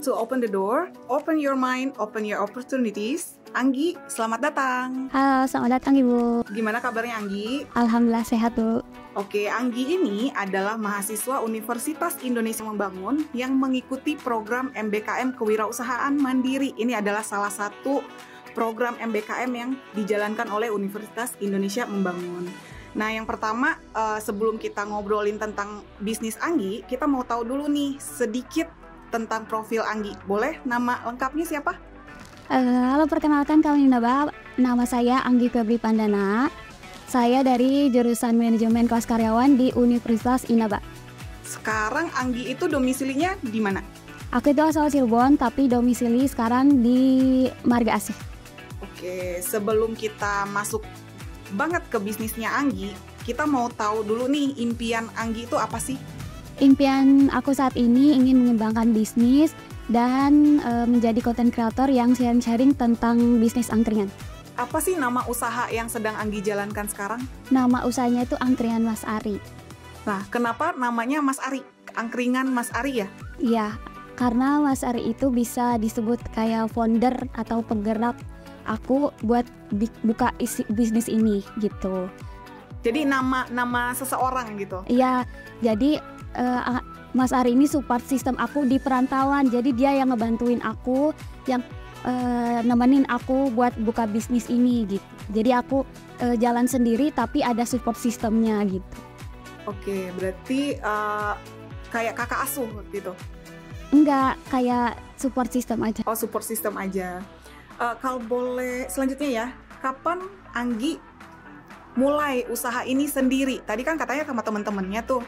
to open the door, open your mind, open your opportunities. Anggi, selamat datang. Halo, selamat datang Ibu. Gimana kabarnya Anggi? Alhamdulillah sehat Bu. Oke, Anggi ini adalah mahasiswa Universitas Indonesia Membangun yang mengikuti program MBKM Kewirausahaan Mandiri. Ini adalah salah satu program MBKM yang dijalankan oleh Universitas Indonesia Membangun. Nah, yang pertama, sebelum kita ngobrolin tentang bisnis Anggi, kita mau tahu dulu nih sedikit tentang profil Anggi. Boleh? Nama lengkapnya siapa? Halo, perkenalkan kami nama saya Anggi Febri Pandana. Saya dari jurusan Manajemen Kelas Karyawan di Universitas Inaba. Sekarang Anggi itu domisilinya di mana? Aku itu asal Cirebon, tapi domisili sekarang di Marga Asih. Oke, sebelum kita masuk banget ke bisnisnya Anggi, kita mau tahu dulu nih impian Anggi itu apa sih? Impian aku saat ini ingin mengembangkan bisnis dan menjadi content creator yang sharing-sharing tentang bisnis angkringan. Apa sih nama usaha yang sedang Anggi jalankan sekarang? Nama usahanya itu Angkringan Mas Ari. Nah, kenapa namanya Mas Ari? Angkringan Mas Ari ya? Iya, karena Mas Ari itu bisa disebut kayak founder atau penggerak aku buat buka bisnis ini gitu. Jadi nama seseorang gitu? Iya, jadi Mas Ari ini support sistem aku di perantauan. Jadi dia yang ngebantuin aku, yang nemenin aku buat buka bisnis ini gitu. Jadi aku jalan sendiri tapi ada support sistemnya gitu. Oke, berarti kayak kakak asuh gitu? Enggak, kayak support system aja. Oh, support system aja. Kalau boleh selanjutnya ya, kapan Anggi mulai usaha ini sendiri? Tadi kan katanya sama teman-temannya tuh.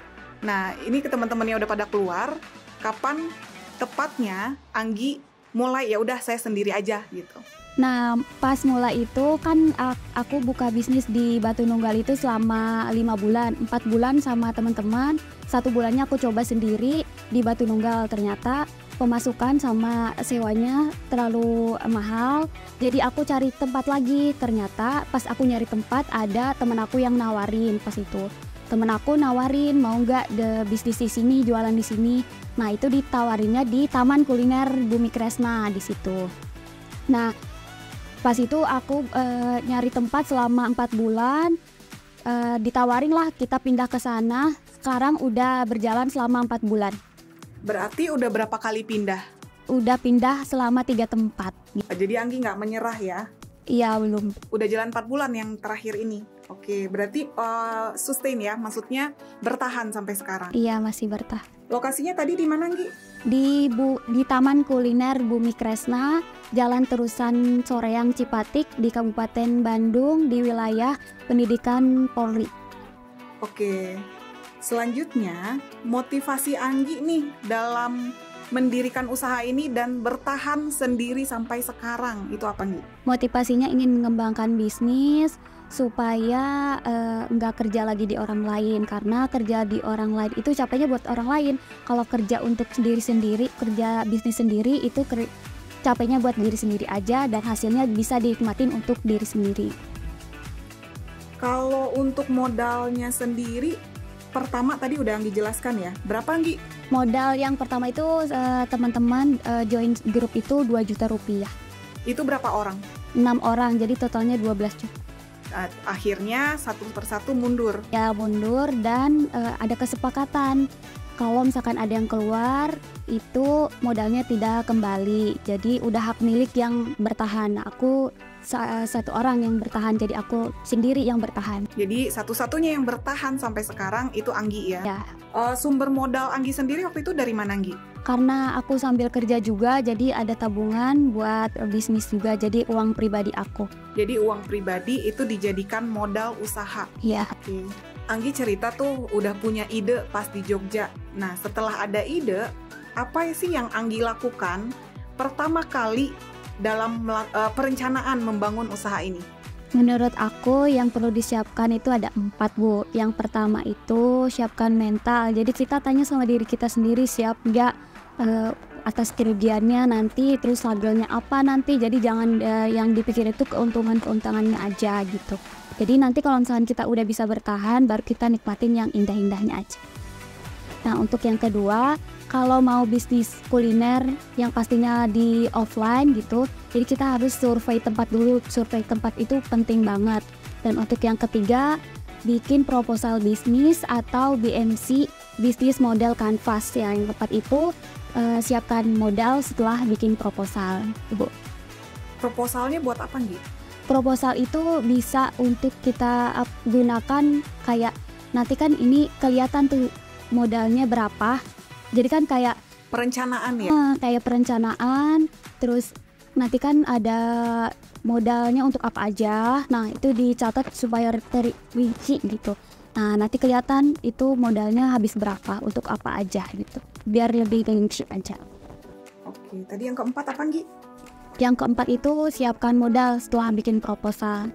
Nah, ini ke teman-temannya udah pada keluar. Kapan tepatnya Anggi mulai ya udah saya sendiri aja gitu? Nah, pas mulai itu kan aku buka bisnis di Batu Nunggal itu selama 5 bulan, 4 bulan sama teman-teman. 1 bulannya aku coba sendiri di Batu Nunggal. Ternyata pemasukan sama sewanya terlalu mahal. Jadi aku cari tempat lagi. Ternyata pas aku nyari tempat ada temen aku yang nawarin pas itu. Temen aku nawarin mau nggak bisnis di sini, jualan di sini. Nah, itu ditawarinnya di Taman Kuliner Bumi Kresna di situ. Nah, pas itu aku nyari tempat selama 4 bulan, ditawarin lah kita pindah ke sana. Sekarang udah berjalan selama 4 bulan. Berarti udah berapa kali pindah? Udah pindah selama 3 tempat. Jadi Anggi nggak menyerah ya? Iya, belum. Udah jalan 4 bulan yang terakhir ini. Oke, berarti sustain ya, maksudnya bertahan sampai sekarang. Iya, masih bertahan. Lokasinya tadi di mana, Anggi? Di Taman Kuliner Bumi Kresna, Jalan Terusan Soreang Cipatik di Kabupaten Bandung di wilayah pendidikan Polri. Oke. Selanjutnya, motivasi Anggi nih dalam mendirikan usaha ini dan bertahan sendiri sampai sekarang itu apa nih? Motivasinya ingin mengembangkan bisnis supaya nggak kerja lagi di orang lain, karena kerja di orang lain itu capeknya buat orang lain. Kalau kerja untuk diri sendiri, kerja bisnis sendiri itu capeknya buat diri sendiri aja dan hasilnya bisa dinikmatin untuk diri sendiri. Kalau untuk modalnya sendiri, pertama tadi udah Anggi jelaskan ya, berapa Anggi? Modal yang pertama itu teman-teman join grup itu 2 juta rupiah. Itu berapa orang? 6 orang, jadi totalnya 12 juta. Akhirnya satu persatu mundur. Ya, mundur dan ada kesepakatan. Kalau misalkan ada yang keluar, itu modalnya tidak kembali. Jadi udah hak milik yang bertahan. Aku satu orang yang bertahan, jadi aku sendiri yang bertahan. Jadi satu-satunya yang bertahan sampai sekarang itu Anggi ya? Ya. Sumber modal Anggi sendiri waktu itu dari mana Anggi? Karena aku sambil kerja juga, jadi ada tabungan buat bisnis juga, jadi uang pribadi aku. Jadi uang pribadi itu dijadikan modal usaha? Iya. Oke. Anggi cerita tuh udah punya ide pas di Jogja. Nah, setelah ada ide, apa sih yang Anggi lakukan pertama kali dalam perencanaan membangun usaha ini? Menurut aku yang perlu disiapkan itu ada 4, Bu. Yang pertama itu siapkan mental. Jadi kita tanya sama diri kita sendiri, siap nggak atas kerugiannya nanti, terus struggle-nya apa nanti. Jadi jangan yang dipikir itu keuntungannya aja gitu. Jadi nanti kalau misalkan kita udah bisa bertahan, baru kita nikmatin yang indah-indahnya aja. Nah, untuk yang kedua, kalau mau bisnis kuliner yang pastinya di offline gitu, jadi kita harus survei tempat dulu. Survei tempat itu penting banget. Dan untuk yang ketiga, bikin proposal bisnis atau BMC, bisnis model canvas. Yang tepat itu siapkan modal setelah bikin proposal, Bu. Proposalnya buat apa, Gi? Proposal itu bisa untuk kita gunakan kayak nanti kan ini kelihatan tuh modalnya berapa. Jadi kan kayak Perencanaan ya? kayak perencanaan, terus nanti kan ada modalnya untuk apa aja. Nah, itu dicatat supaya terperinci gitu. Nah, nanti kelihatan itu modalnya habis berapa untuk apa aja gitu. Biar lebih rinci aja. Oke, tadi yang keempat apa, Gi? Yang keempat itu siapkan modal setelah bikin proposal.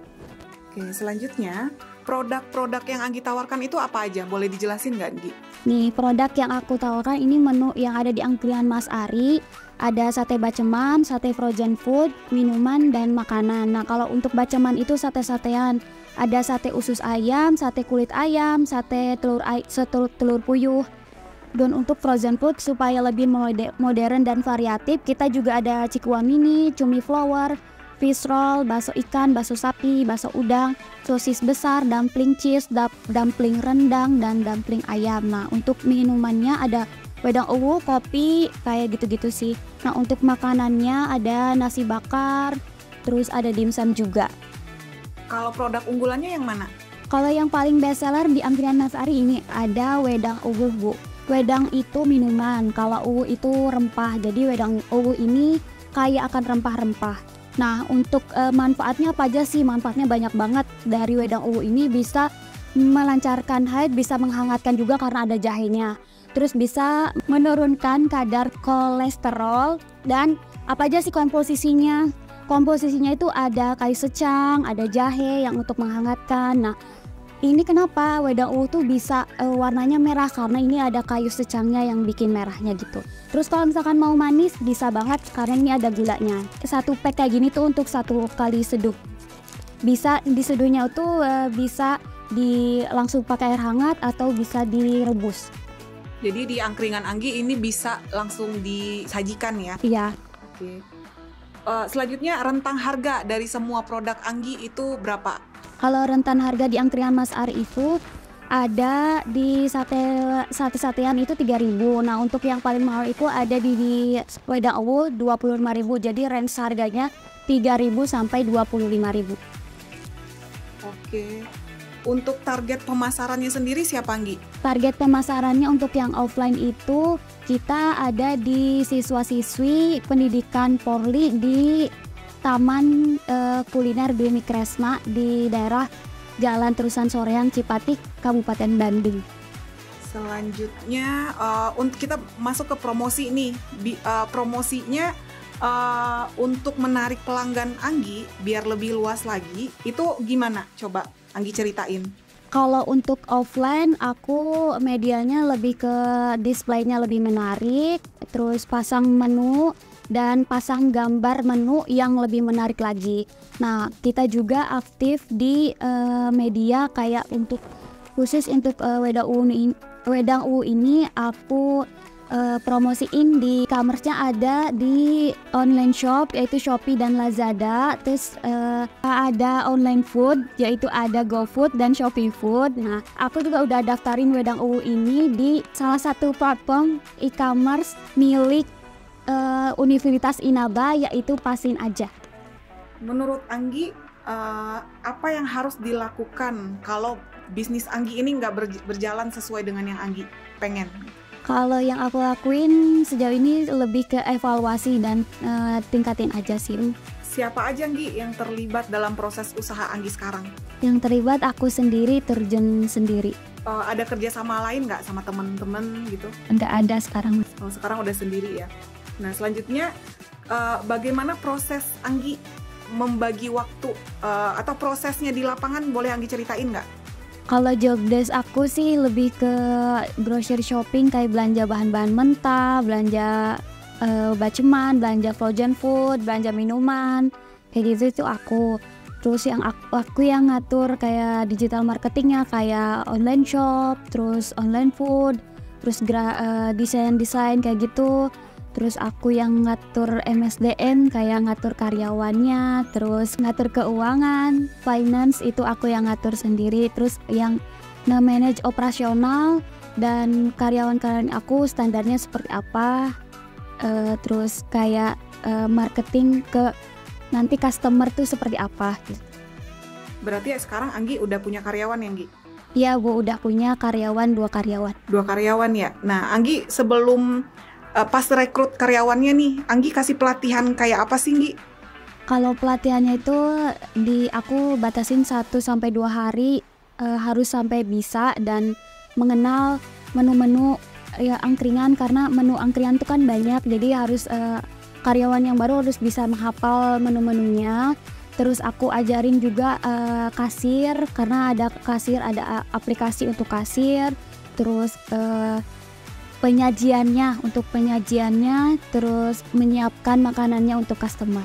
Oke, selanjutnya produk-produk yang Anggi tawarkan itu apa aja? Boleh dijelasin nggak, Gi? Nih, produk yang aku tawarkan ini menu yang ada di angkringan Mas Ari. Ada sate baceman, sate frozen food, minuman, dan makanan. Nah, kalau untuk baceman itu sate-satean. Ada sate usus ayam, sate kulit ayam, sate telur puyuh. Dan untuk frozen food supaya lebih modern dan variatif, kita juga ada cikuan mini, cumi flower, fish roll, bakso ikan, bakso sapi, bakso udang, sosis besar, dumpling cheese, dumpling rendang, dan dumpling ayam. Nah, untuk minumannya ada wedang uwu, kopi, kayak gitu-gitu sih. Nah, untuk makanannya ada nasi bakar, terus ada dimsum juga. Kalau produk unggulannya yang mana? Kalau yang paling best seller di angkringan Mas Ari ini ada wedang uwu, Bu. Wedang itu minuman, kalau uwu itu rempah. Jadi wedang uwu ini kaya akan rempah-rempah. Nah, untuk manfaatnya apa aja sih? Manfaatnya banyak banget. Dari wedang uwu ini bisa melancarkan haid, bisa menghangatkan juga karena ada jahenya. Terus bisa menurunkan kadar kolesterol. Dan apa aja sih komposisinya? Komposisinya itu ada kayu secang, ada jahe yang untuk menghangatkan. Nah, ini kenapa wedang uwu tuh bisa warnanya merah, karena ini ada kayu secangnya yang bikin merahnya gitu. Terus kalau misalkan mau manis bisa banget karena ini ada gulanya. Satu pack kayak gini tuh untuk 1 kali seduh. Bisa diseduhnya tuh bisa langsung pakai air hangat atau bisa direbus. Jadi di angkringan Anggi ini bisa langsung disajikan ya? Iya. Oke. Selanjutnya rentang harga dari semua produk Anggi itu berapa? Kalau rentan harga di angkringan Mas Ari itu ada di sate-satean itu 3.000. Nah, untuk yang paling mahal itu ada di wedang uwu 25.000. Jadi range harganya 3.000 sampai 25.000. Oke. Untuk target pemasarannya sendiri siapa, Anggi? Target pemasarannya untuk yang offline itu kita ada di siswa-siswi pendidikan Polri di Taman Kuliner Dwi Kresna di daerah Jalan Terusan Soreang, Cipatik, Kabupaten Bandung. Selanjutnya untuk kita masuk ke promosi nih. Promosinya untuk menarik pelanggan Anggi biar lebih luas lagi, itu gimana? Coba Anggi ceritain. Kalau untuk offline aku medianya lebih ke displaynya lebih menarik, terus pasang menu dan pasang gambar menu yang lebih menarik lagi. Nah, kita juga aktif di media kayak khusus untuk wedang uwu ini aku promosiin di e-commerce-nya ada di online shop yaitu Shopee dan Lazada. Terus ada online food yaitu ada GoFood dan Shopee Food. Nah, aku juga udah daftarin wedang uwu ini di salah satu platform e-commerce milik Universitas Inaba yaitu Pasin Aja. Menurut Anggi apa yang harus dilakukan kalau bisnis Anggi ini nggak berjalan sesuai dengan yang Anggi pengen? Kalau yang aku lakuin sejauh ini lebih ke evaluasi dan tingkatin aja sih. Siapa aja, Anggi, yang terlibat dalam proses usaha Anggi sekarang? Yang terlibat aku sendiri, terjun sendiri. Ada kerjasama lain nggak sama teman-teman gitu? Nggak ada sekarang. Sekarang udah sendiri ya. Nah, selanjutnya bagaimana proses Anggi membagi waktu atau prosesnya di lapangan, boleh Anggi ceritain nggak? Kalau job desk aku sih lebih ke grocery shopping kayak belanja bahan-bahan mentah, belanja baceman, belanja frozen food, belanja minuman, kayak gitu itu aku. Terus yang aku yang ngatur kayak digital marketingnya kayak online shop, terus online food, terus desain kayak gitu. Terus aku yang ngatur MSDM, kayak ngatur karyawannya, terus ngatur keuangan, finance itu aku yang ngatur sendiri. Terus yang nge-manage operasional dan karyawan-karyawan aku standarnya seperti apa. Terus kayak marketing ke nanti customer tuh seperti apa gitu. Berarti sekarang Anggi udah punya karyawan ya, Anggi? Iya, Bu, udah punya karyawan, 2 karyawan. 2 karyawan ya. Nah, Anggi sebelum pas rekrut karyawannya nih, Anggi kasih pelatihan kayak apa sih, Anggi? Kalau pelatihannya itu aku batasin 1-2 hari, harus sampai bisa dan mengenal menu-menu ya angkringan, karena menu angkringan itu kan banyak, jadi harus karyawan yang baru harus bisa menghafal menu-menunya. Terus aku ajarin juga kasir, karena ada kasir, ada aplikasi untuk kasir. Terus untuk penyajiannya, terus menyiapkan makanannya untuk customer.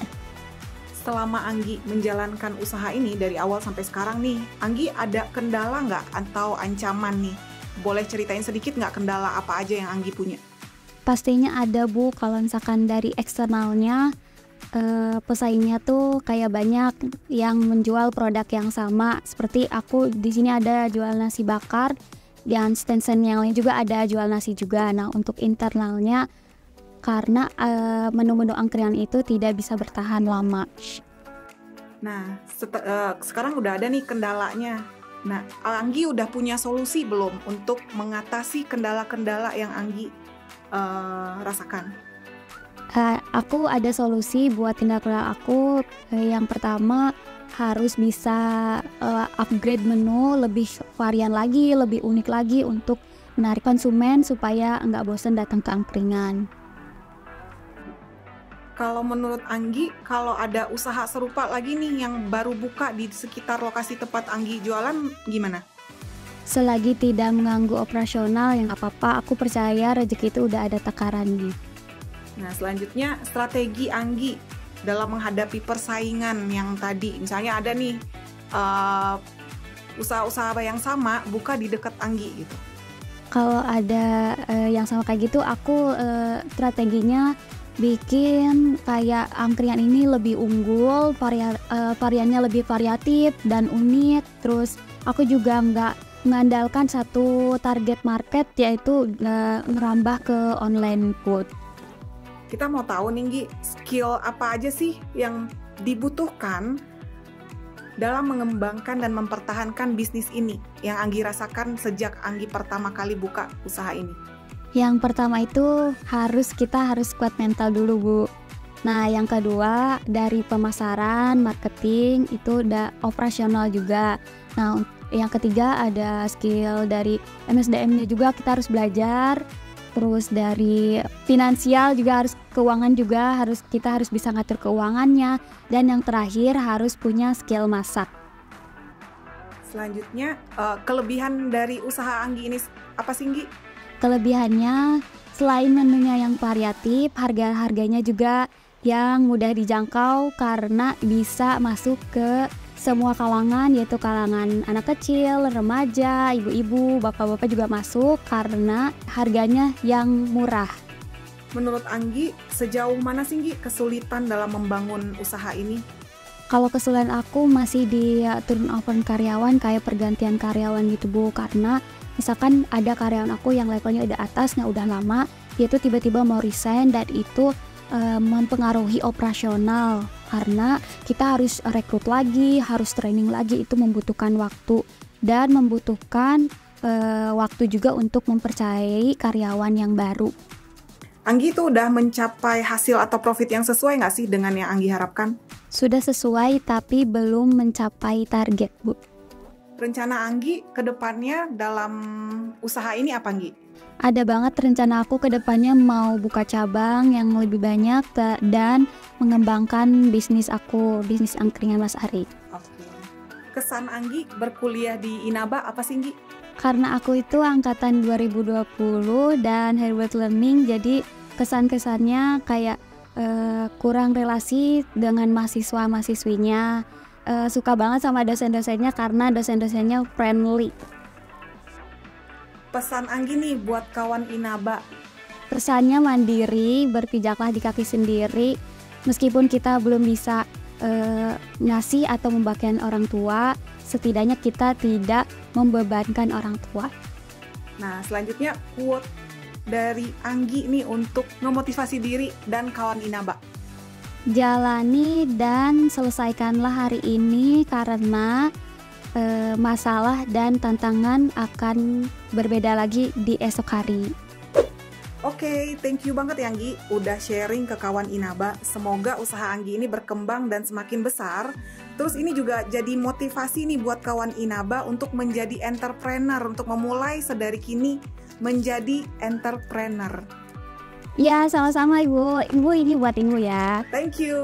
Selama Anggi menjalankan usaha ini dari awal sampai sekarang nih, Anggi ada kendala nggak atau ancaman nih? Boleh ceritain sedikit nggak kendala apa aja yang Anggi punya? Pastinya ada, Bu. Kalau misalkan dari eksternalnya, pesaingnya tuh kayak banyak yang menjual produk yang sama. Seperti aku di sini ada jual nasi bakar, dan stand-stand yang lain juga ada jual nasi juga. Nah, untuk internalnya, karena menu-menu angkringan itu tidak bisa bertahan lama. Nah, sekarang udah ada nih kendalanya. Nah, Anggi udah punya solusi belum untuk mengatasi kendala-kendala yang Anggi rasakan? Aku ada solusi buat tindak lanjut aku. Yang pertama, harus bisa upgrade menu, lebih varian lagi, lebih unik lagi untuk menarik konsumen supaya nggak bosan datang ke angkringan. Kalau menurut Anggi, kalau ada usaha serupa lagi nih yang baru buka di sekitar lokasi tempat Anggi jualan, gimana? Selagi tidak mengganggu operasional, yang apa-apa, aku percaya rezeki itu udah ada takarannya. Nah, selanjutnya strategi Anggi dalam menghadapi persaingan yang tadi, misalnya ada nih usaha-usaha yang sama buka di dekat Anggi gitu. Kalau ada yang sama kayak gitu, aku strateginya bikin kayak angkringan ini lebih unggul, variannya lebih variatif dan unik. Terus aku juga nggak mengandalkan satu target market, yaitu ngerambah ke online food. Kita mau tahu nih, Nggi, skill apa aja sih yang dibutuhkan dalam mengembangkan dan mempertahankan bisnis ini yang Anggi rasakan sejak Anggi pertama kali buka usaha ini? Yang pertama itu kita harus kuat mental dulu, Bu. Nah, yang kedua dari pemasaran, marketing, itu udah operasional juga. Nah, yang ketiga ada skill dari MSDM-nya juga, kita harus belajar. Terus dari finansial juga keuangan juga kita harus bisa ngatur keuangannya. Dan yang terakhir harus punya skill masak. Selanjutnya, kelebihan dari usaha Anggi ini apa sih, Nggi? Kelebihannya, selain menunya yang variatif, harganya juga yang mudah dijangkau karena bisa masuk ke semua kalangan, yaitu kalangan anak kecil, remaja, ibu-ibu, bapak-bapak juga masuk karena harganya yang murah. Menurut Anggi, sejauh mana sih, Nggi, kesulitan dalam membangun usaha ini? Kalau kesulitan aku masih di turnover karyawan, kayak pergantian karyawan gitu, Bu. Karena misalkan ada karyawan aku yang levelnya udah atasnya, udah lama, dia tuh tiba-tiba mau resign, dan itu mempengaruhi operasional. Karena kita harus rekrut lagi, harus training lagi, itu membutuhkan waktu. Dan membutuhkan waktu juga untuk mempercayai karyawan yang baru. Anggi tuh udah mencapai hasil atau profit yang sesuai nggak sih dengan yang Anggi harapkan? Sudah sesuai, tapi belum mencapai target, Bu. Rencana Anggi ke depannya dalam usaha ini apa, Anggi? Ada banget rencana aku ke depannya, mau buka cabang yang lebih banyak dan mengembangkan bisnis angkringan Mas Ari. Oke. Kesan Anggi berkuliah di Inaba apa sih, Anggi? Karena aku itu angkatan 2020 dan Herbert Learning, jadi kesan-kesannya kayak kurang relasi dengan mahasiswa-mahasiswinya. Suka banget sama dosen-dosennya karena dosen-dosennya friendly. pesan Anggi nih buat kawan Inaba. Pesannya mandiri, berpijaklah di kaki sendiri. Meskipun kita belum bisa ngasih atau membagikan orang tua, setidaknya kita tidak membebankan orang tua. Nah, selanjutnya quote dari Anggi nih untuk memotivasi diri dan kawan Inaba. Jalani dan selesaikanlah hari ini karena masalah dan tantangan akan berbeda lagi di esok hari. Oke, thank you banget ya Anggi udah sharing ke kawan Inaba. Semoga usaha Anggi ini berkembang dan semakin besar. Terus ini juga jadi motivasi nih buat kawan Inaba untuk menjadi entrepreneur, untuk memulai sedari kini menjadi entrepreneur. Ya, sama-sama Ibu. Ibu ini buat Ibu ya. Thank you.